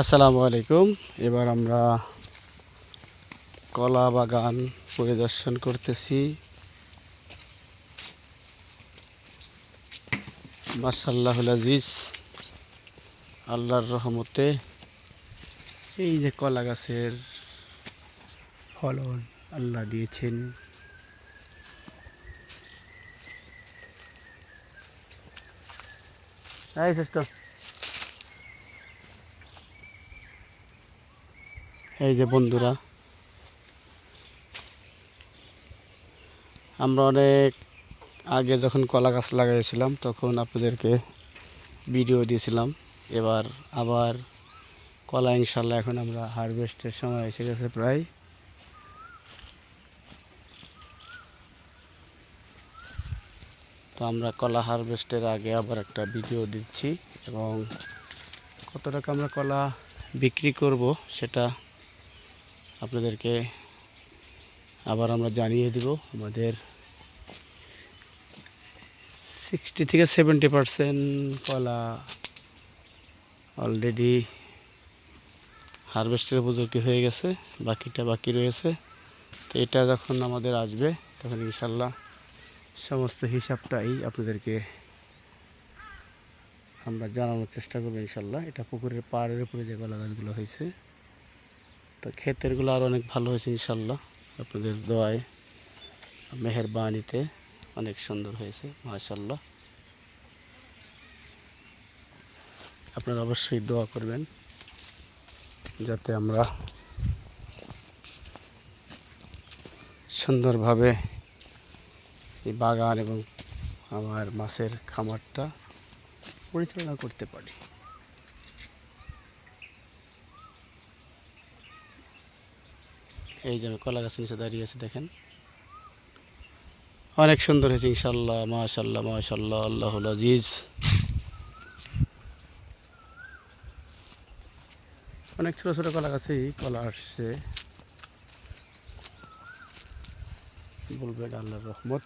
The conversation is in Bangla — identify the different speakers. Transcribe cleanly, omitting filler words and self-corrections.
Speaker 1: আসসালামু আলাইকুম। এবার আমরা কলা বাগান পরিদর্শন করতেছি। মাশাআল্লাহুল আজিজ, আল্লাহর রহমতে এই যে কলা গাছের ফলন আল্লাহ দিয়েছেন। এই যে বন্ধুরা, আমরা অনেক আগে যখন কলা গাছ লাগাইছিলাম তখন আপনাদেরকে ভিডিও দিয়েছিলাম। এবার আবার কলা ইনশাল্লাহ এখন আমরা হারভেস্টের সময় এসে গেছে প্রায়। তো আমরা কলা হারভেস্টের আগে আবার একটা ভিডিও দিচ্ছি এবং কত টাকা আমরা কলা বিক্রি করব সেটা আপনাদেরকে আবার আমরা জানিয়ে দেব। আমাদের 60 থেকে 70% কলা অলরেডি হারভেস্টের উপযোগী হয়ে গেছে, বাকিটা বাকি রয়েছে। তো এটা যখন আমাদের আসবে তখন ইনশাল্লাহ সমস্ত হিসাবটাই আপনাদেরকে আমরা জানানোর চেষ্টা করবো ইনশাল্লাহ। এটা পুকুরের পাড়ের উপরে যে কলা গাছগুলো হয়েছে, তো ক্ষেতেরগুলো আরও অনেক ভালো হয়েছে ইনশাল্লাহ। আপনাদের দোয়ায় মেহেরবানিতে অনেক সুন্দর হয়েছে মাশাআল্লাহ। আপনারা অবশ্যই দোয়া করবেন যাতে আমরা সুন্দরভাবে এই বাগান এবং আমার মাছের খামারটা পরিচালনা করতে পারি। এই যে আমি কলা গাছের নিচে দাঁড়িয়ে আছি, দেখেন অনেক সুন্দর হয়েছে ইনশাল্লাহ। মাশাআল্লাহ মাশাআল্লাহ, আল্লাহুল আজিজ। অনেক ছোটো ছোটো কলা গাছেই কলা আসছে, বলবেন আল্লাহর রহমত।